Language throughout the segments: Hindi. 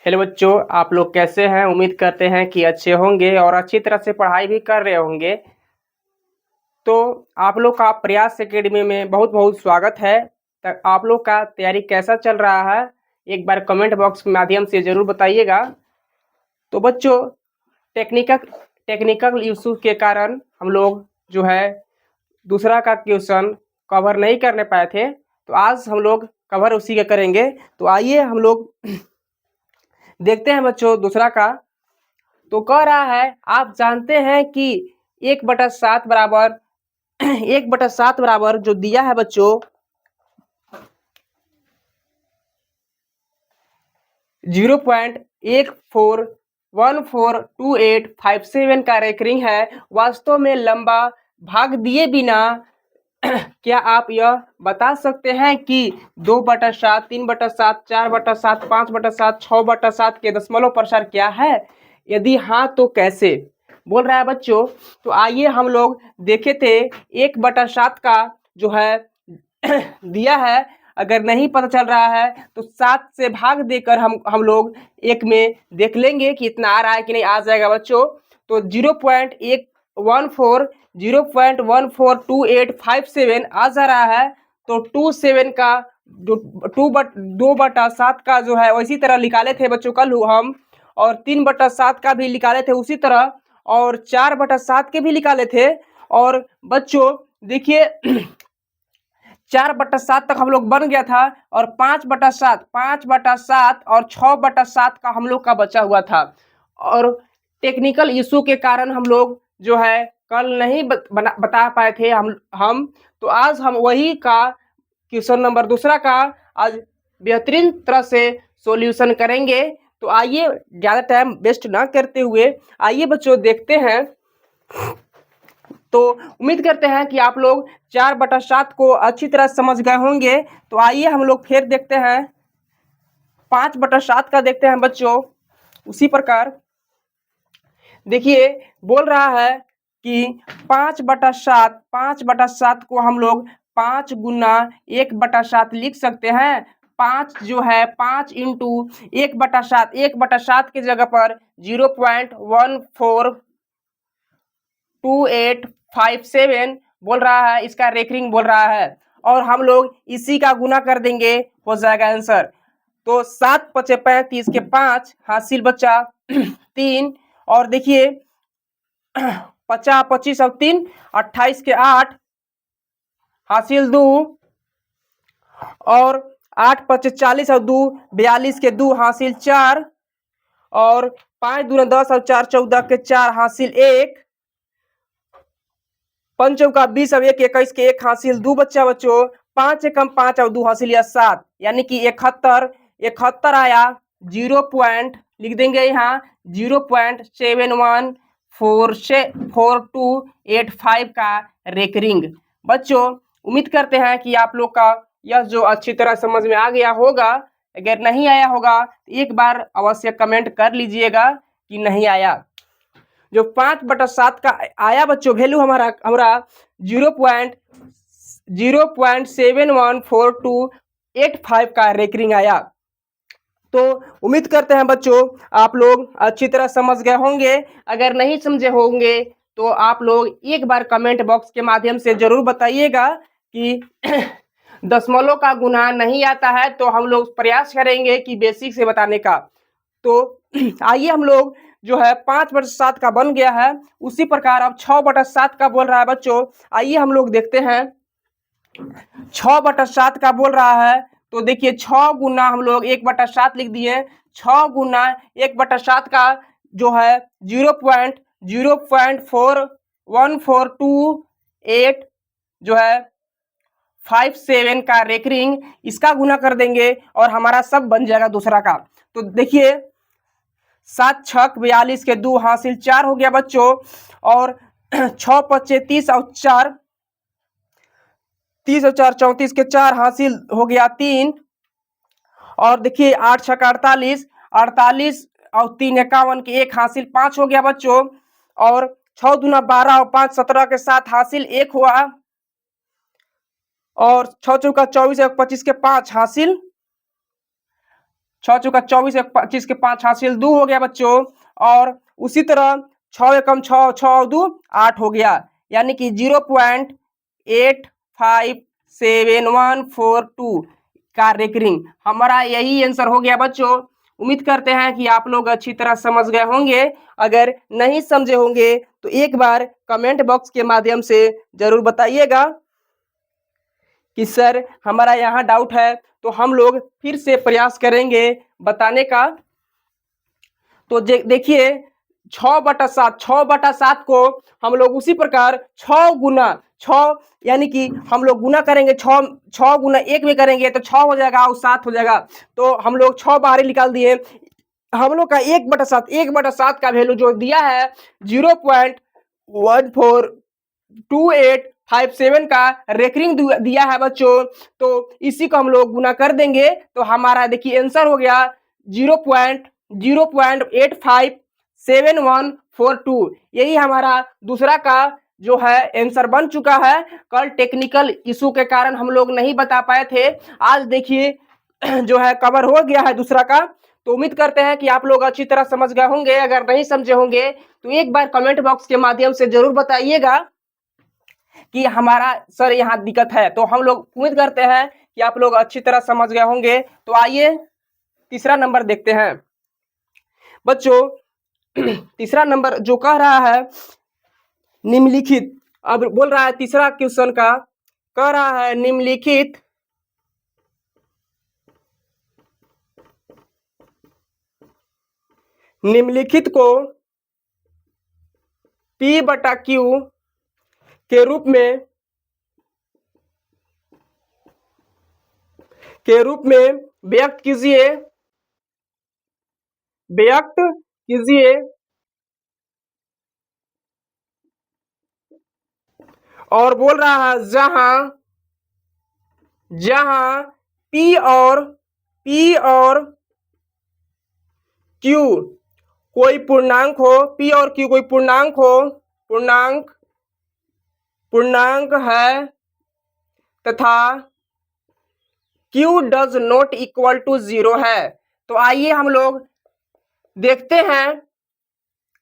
हेलो बच्चों, आप लोग कैसे हैं। उम्मीद करते हैं कि अच्छे होंगे और अच्छी तरह से पढ़ाई भी कर रहे होंगे। तो आप लोग का प्रयास एकेडमी में बहुत बहुत स्वागत है। तो आप लोग का तैयारी कैसा चल रहा है, एक बार कमेंट बॉक्स के माध्यम से ज़रूर बताइएगा। तो बच्चों, टेक्निकल टेक्निकल इशू के कारण हम लोग जो है दूसरा का क्वेश्चन कवर नहीं करने पाए थे, तो आज हम लोग कवर उसी का करेंगे। तो आइए हम लोग देखते हैं बच्चों दूसरा का। तो कह रहा है, आप जानते हैं कि 1/7 बराबर 1/7 बराबर जो दिया है बच्चों 0.14142857 का रेकरिंग है, वास्तव में लंबा भाग दिए बिना क्या आप यह बता सकते हैं कि 2/7, 3/7, 4/7, 5/7, 6/7 के दशमलव प्रसार क्या है? यदि हाँ तो कैसे? बोल रहा है बच्चों। तो आइए हम लोग देखे थे 1/7 का जो है दिया है। अगर नहीं पता चल रहा है तो 7 से भाग देकर हम लोग एक में देख लेंगे कि इतना आ रहा है कि नहीं। आ जाएगा बच्चों। तो 0.142857 आ जा रहा है। तो 27 का 2/7 का जो है वैसी तरह निकाले थे बच्चों कल हम, और 3/7 का भी निकाले थे उसी तरह, और 4/7 के भी निकाले थे। और बच्चों देखिए 4/7 तक हम लोग बन गया था, और 5/7 और 6/7 का हम लोग का बचा हुआ था। और टेक्निकल इशू के कारण हम लोग जो है कल नहीं बता पाए थे हम। तो आज हम वही का क्वेश्चन नंबर दूसरा का आज बेहतरीन तरह से सॉल्यूशन करेंगे। तो आइए ज़्यादा टाइम वेस्ट ना करते हुए आइए बच्चों देखते हैं। तो उम्मीद करते हैं कि आप लोग 4/7 को अच्छी तरह समझ गए होंगे। तो आइए हम लोग फिर देखते हैं 5/7 का देखते हैं बच्चों। उसी प्रकार देखिए बोल रहा है कि 5/7 को हम लोग 5 गुना 1/7 लिख सकते हैं। 5 जो है 5 इंटू 1/7, 1/7 की जगह पर 0.142857 बोल रहा है, इसका रेकरिंग बोल रहा है। और हम लोग इसी का गुना कर देंगे, हो जाएगा आंसर। तो 7 × 5 = 35 के 5 हासिल बचा 3। और देखिए 50 25 और 3 28 के 8 हासिल 2। और 8 × 5 = 40 और 2 42 के 2 हासिल 4। और 5 दूना 10 और 4 14 के 4 हासिल 1। 5 चौका 20 और 1 21 के 1 हासिल 2 बच्चा बच्चों। 5 से कम 5 और 2 हासिल या 7, यानी कि 71 आया। 0 पॉइंट लिख देंगे यहाँ 0.714285 का रेकरिंग। बच्चों उम्मीद करते हैं कि आप लोग का यह जो अच्छी तरह समझ में आ गया होगा। अगर नहीं आया होगा तो एक बार अवश्य कमेंट कर लीजिएगा कि नहीं आया। जो 5/7 का आया बच्चों वैल्यू हमारा 0.714285 का रेकरिंग आया। तो उम्मीद करते हैं बच्चों आप लोग अच्छी तरह समझ गए होंगे। अगर नहीं समझे होंगे तो आप लोग एक बार कमेंट बॉक्स के माध्यम से जरूर बताइएगा कि दशमलव का गुना नहीं आता है, तो हम लोग प्रयास करेंगे कि बेसिक से बताने का। तो आइए हम लोग जो है 5/7 का बन गया है, उसी प्रकार अब 6/7 का बोल रहा है बच्चों। आइए हम लोग देखते हैं 6/7 का बोल रहा है। तो देखिए 6 गुना हम लोग 1/7 लिख दिए। 6 गुना 1/7 का जो है 0.04142 जो है 57 का रेकरिंग, इसका गुना कर देंगे और हमारा सब बन जाएगा दूसरा का। तो देखिए 7 × 6 = 42 के 2 हासिल 4 हो गया बच्चों। और 6 × 5 = 30 और 4 30 और 4 34 के 4 हासिल हो गया 3। और देखिए 8 × 6 = 48 48 और 3 51 के 1 हासिल 5 हो गया बच्चों। और 6 दूना 12 और 5 17 के 7 हासिल 1 हुआ। और 6 चौका 24 और 25 के 5 हासिल 6 चौका 24, 25 के 5 हासिल 2 हो गया बच्चों। और उसी तरह 6 एकम 6, 6 2 8 हो गया, यानी कि 0.85714 का रेकरिंग हमारा यही आंसर हो गया बच्चों। उम्मीद करते हैं कि आप लोग अच्छी तरह समझ गए होंगे। अगर नहीं समझे होंगे तो एक बार कमेंट बॉक्स के माध्यम से जरूर बताइएगा कि सर हमारा यहाँ डाउट है, तो हम लोग फिर से प्रयास करेंगे बताने का। तो देखिए 6/7, 6/7 को हम लोग उसी प्रकार 6 गुना 6, यानी कि हम लोग गुना करेंगे, 6 गुना 1 में करेंगे तो 6 हो जाएगा और 7 हो जाएगा। तो हम लोग 6 बाहर निकाल दिए। हम लोग का 1/7 का वैल्यू जो दिया है 0.142857 का रेकरिंग दिया है बच्चों। तो इसी को हम लोग गुना कर देंगे तो हमारा देखिए आंसर हो गया 0.857142। यही हमारा दूसरा का जो है आंसर बन चुका है। कल टेक्निकल इशू के कारण हम लोग नहीं बता पाए थे, आज देखिए जो है कवर हो गया है दूसरा का। तो उम्मीद करते हैं कि आप लोग अच्छी तरह समझ गए होंगे। अगर नहीं समझे होंगे तो एक बार कमेंट बॉक्स के माध्यम से जरूर बताइएगा कि हमारा सर यहाँ दिक्कत है। तो हम लोग उम्मीद करते हैं कि आप लोग अच्छी तरह समझ गए होंगे। तो आइए तीसरा नंबर देखते हैं बच्चों। तीसरा नंबर जो कह रहा है निम्नलिखित, अब बोल रहा है तीसरा क्वेश्चन का कह रहा है निम्नलिखित को P/Q के रूप में व्यक्त कीजिए और बोल रहा है जहां P और Q कोई पूर्णांक हो, P और Q कोई पूर्णांक है तथा Q does not equal to 0 है। तो आइए हम लोग देखते हैं।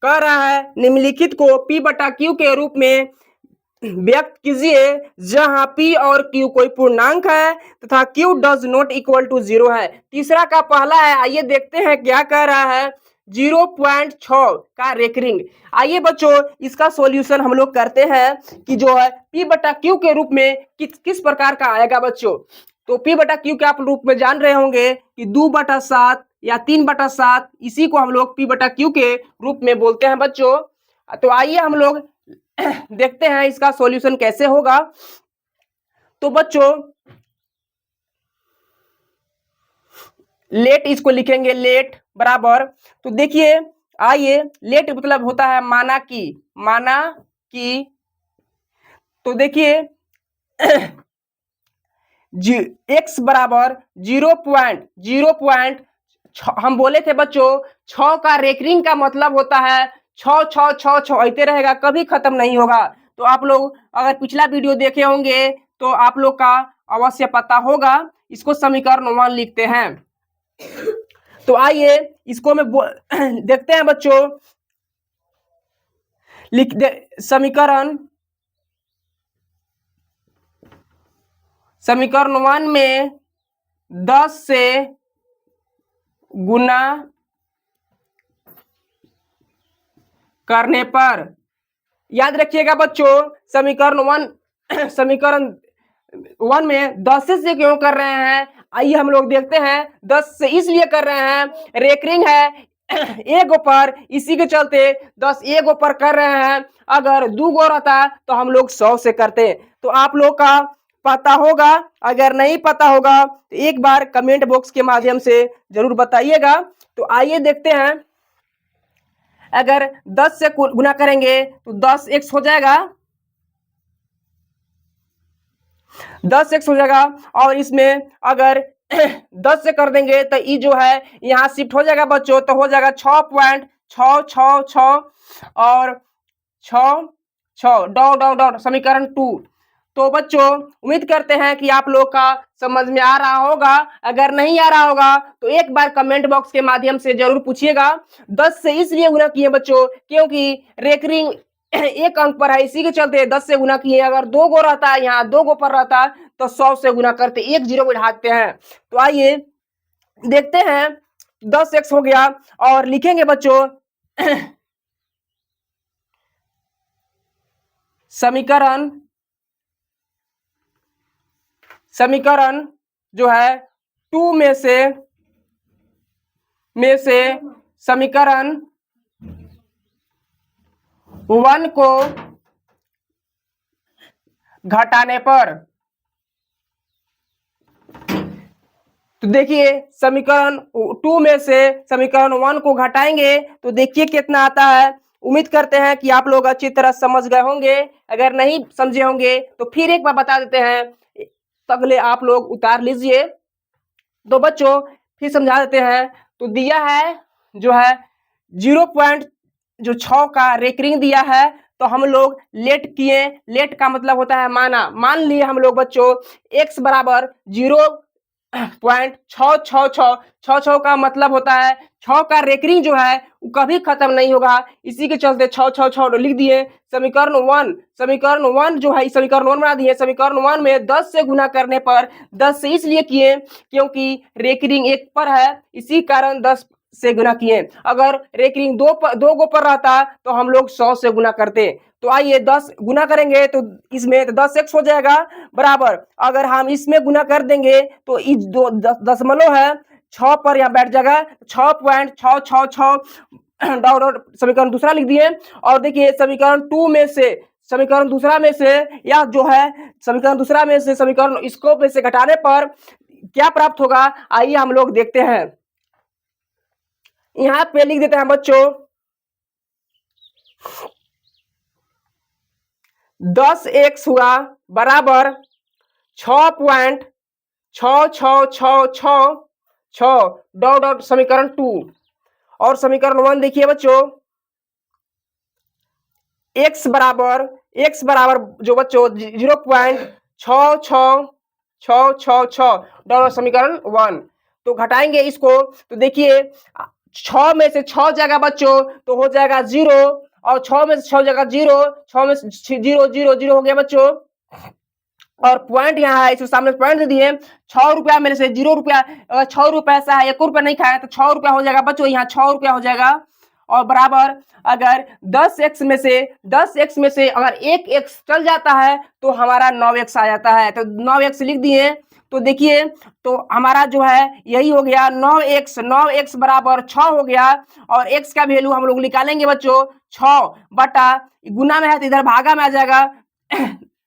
कह रहा है निम्नलिखित को P/Q के रूप में व्यक्त कीजिए जहां P और Q कोई पूर्णांक है तथा Q does not equal to 0 है। तीसरा का पहला है, आइए देखते हैं क्या कह रहा है 0.6 का रेकरिंग। आइए बच्चों इसका सॉल्यूशन हम लोग करते हैं कि जो है P/Q के रूप में किस प्रकार का आएगा बच्चों। तो P/Q के आप रूप में जान रहे होंगे कि 2/7 या 3/7, इसी को हम लोग P/Q के रूप में बोलते हैं बच्चों। तो आइए हम लोग देखते हैं इसका सॉल्यूशन कैसे होगा। तो बच्चों लेट इसको लिखेंगे, लेट बराबर, तो देखिए आइए लेट मतलब होता है माना कि तो देखिए x बराबर 0.0 हम बोले थे बच्चों 6 का रेकरिंग का मतलब होता है 6 6 6 6 ऐसे रहेगा, कभी खत्म नहीं होगा। तो आप लोग अगर पिछला वीडियो देखे होंगे तो आप लोग का अवश्य पता होगा। इसको समीकरण 1 लिखते हैं। तो आइए इसको मैं देखते हैं बच्चों। लिख दे समीकरण 1 में 10 से गुना करने पर, याद रखिएगा बच्चों समीकरण 1 में 10 से क्यों कर रहे हैं, आइए हम लोग देखते हैं। 10 से इसलिए कर रहे हैं, रेकरिंग है एक पर, इसी के चलते 10 एक पर कर रहे हैं। अगर 2 गो रहता तो हम लोग 100 से करते। तो आप लोग का पता होगा, अगर नहीं पता होगा तो एक बार कमेंट बॉक्स के माध्यम से जरूर बताइएगा। तो आइए देखते हैं। अगर 10 से गुना करेंगे तो 10x हो जाएगा, 10x हो जाएगा। और इसमें अगर 10 से कर देंगे तो ये जो है यहाँ शिफ्ट हो जाएगा बच्चों, तो हो जाएगा 6.666 और 6 6 डॉट डॉट डॉट समीकरण 2। तो बच्चों उम्मीद करते हैं कि आप लोग का समझ में आ रहा होगा। अगर नहीं आ रहा होगा तो एक बार कमेंट बॉक्स के माध्यम से जरूर पूछिएगा। 10 से इसलिए गुना किए बच्चों क्योंकि रेकरिंग एक अंक पर है, इसी के चलते 10 से गुना किए। अगर 2 गो रहता है, यहाँ 2 गो पर रहता तो 100 से गुना करते, एक जीरो बढ़ाते हैं। तो आइए देखते हैं। 10x हो गया और लिखेंगे बच्चों समीकरण जो है 2 में से समीकरण 1 को घटाने पर, तो देखिए समीकरण 2 में से समीकरण 1 को घटाएंगे तो देखिए कितना आता है। उम्मीद करते हैं कि आप लोग अच्छी तरह समझ गए होंगे। अगर नहीं समझे होंगे तो फिर एक बार बता देते हैं, अगले आप लोग उतार लीजिए। तो बच्चों फिर समझा देते हैं। तो दिया है जो है 0.6 का रेकरिंग दिया है, तो हम लोग लेट किए। लेट का मतलब होता है माना। मान लिए हम लोग बच्चों x बराबर 0.666 का मतलब होता है 6 का रेकरिंग जो है वो कभी खत्म नहीं होगा, इसी के चलते 666 लिख दिए। समीकरण 1 जो है समीकरण 1 बना दिए। समीकरण 1 में 10 से गुना करने पर 10 से इसलिए किए क्योंकि रेकरिंग 1 पर है, इसी कारण 10 से गुना किए। अगर रेकरिंग 2 गो पर रहता तो हम लोग 100 से गुना करते। तो आइए 10 गुना करेंगे तो इसमें तो 10x हो जाएगा बराबर। अगर हम इसमें गुना कर देंगे तो इस दशमलव है 6 पर यहाँ बैठ जाएगा 6.666 समीकरण दूसरा लिख दिए। और देखिए समीकरण 2 में से समीकरण दूसरा में से या जो है समीकरण दूसरा में से समीकरण इसको में से घटाने पर क्या प्राप्त होगा, आइए हम लोग देखते हैं। यहां पे लिख देते हैं बच्चों 10x हुआ बराबर 6.6666 समीकरण 2। और समीकरण 1 देखिए बच्चों x बराबर जो बच्चों 0.66666 समीकरण 1। तो घटाएंगे इसको तो देखिए 6 में से 6 जाएगा बच्चों तो हो जाएगा 0, और 6 में से 6 जाएगा 0, 6 में से 0 0 0 हो गया बच्चों। और पॉइंट यहाँ है, इसके सामने पॉइंट दे दिए। 6 रुपया में से 0 रुपया, 6 रुपया ऐसा है 1 रुपया नहीं खाया तो 6 रुपया हो जाएगा बच्चों, यहाँ 6 रुपया हो जाएगा। और बराबर अगर 10x में से अगर 1x चल जाता है तो हमारा 9x आ जाता है, तो 9x लिख दिए। तो देखिए तो हमारा जो है यही हो गया 9x बराबर 6 हो गया। और x का वैल्यू हम लोग निकालेंगे बच्चों 6 बटा, गुना में है तो इधर भागा में आ जाएगा।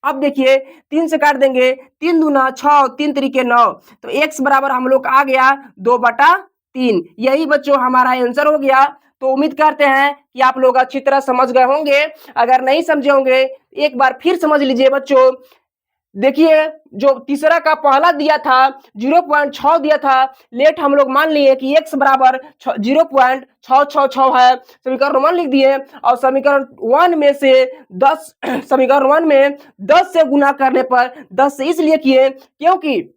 अब देखिए 3 से काट देंगे, 3 दूना 6, 3 तरीके 9, तो x बराबर हम लोग आ गया 2/3। यही बच्चों हमारा आंसर हो गया। तो उम्मीद करते हैं कि आप लोग अच्छी तरह समझ गए होंगे। अगर नहीं समझे होंगे एक बार फिर समझ लीजिए बच्चों। देखिए जो तीसरा का पहला दिया था 0.6 दिया था, लेट हम लोग मान लिए कि x बराबर 0.666 है, समीकरण 1 लिख दिए। और समीकरण 1 में से 10 समीकरण 1 में 10 से गुना करने पर 10 से इसलिए किए क्योंकि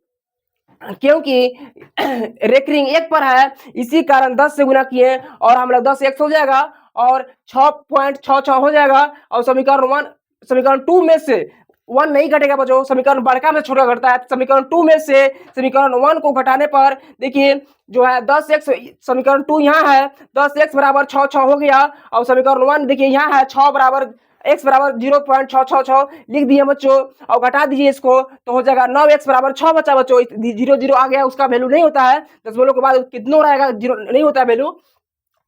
रेकरिंग 1 पर है, इसी कारण 10 से गुना किए। और हम लोग 10x हो जाएगा और 6.66 हो जाएगा। और समीकरण 2 में से 1 नहीं घटेगा बच्चों, समीकरण बड़का में छोटा घटता है। समीकरण 2 में से समीकरण 1 को घटाने पर देखिए जो है 10x, समीकरण 2 यहाँ है 10x बराबर 6 हो गया। और समीकरण 1 देखिए यहाँ है 6 बराबर x बराबर 0.666 लिख दिए बच्चों। और घटा दीजिए इसको तो हो जाएगा 9x बराबर 6 बचा बच्चों। 0 0 आ गया, उसका वैल्यू नहीं होता है, दशमलव के बाद कितना रहेगा 0 नहीं होता है वैल्यू।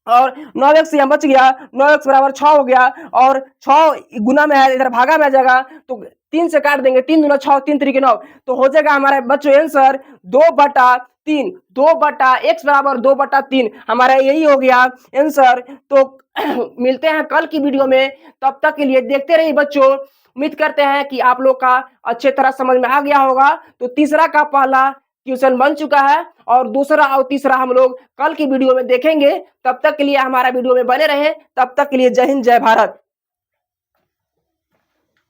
और 9x यहाँ बच गया, 9x बराबर 6 हो गया। और 6 गुना में है इधर भागा में आ जाएगा, तो 3 से काट देंगे, 3 दूना 6, 3 तरीके 9, तो हो जाएगा हमारे बच्चों आंसर 2/3। 2/x बराबर 2/3 हमारा यही हो गया आंसर। तो मिलते हैं कल की वीडियो में, तब तक के लिए देखते रहिए बच्चों। उम्मीद करते हैं कि आप लोग का अच्छे तरह समझ में आ गया होगा। तो तीसरा का पहला क्वेश्चन बन चुका है और दूसरा और तीसरा हम लोग कल की वीडियो में देखेंगे। तब तक के लिए हमारा वीडियो में बने रहे, तब तक के लिए जय हिंद जय भारत।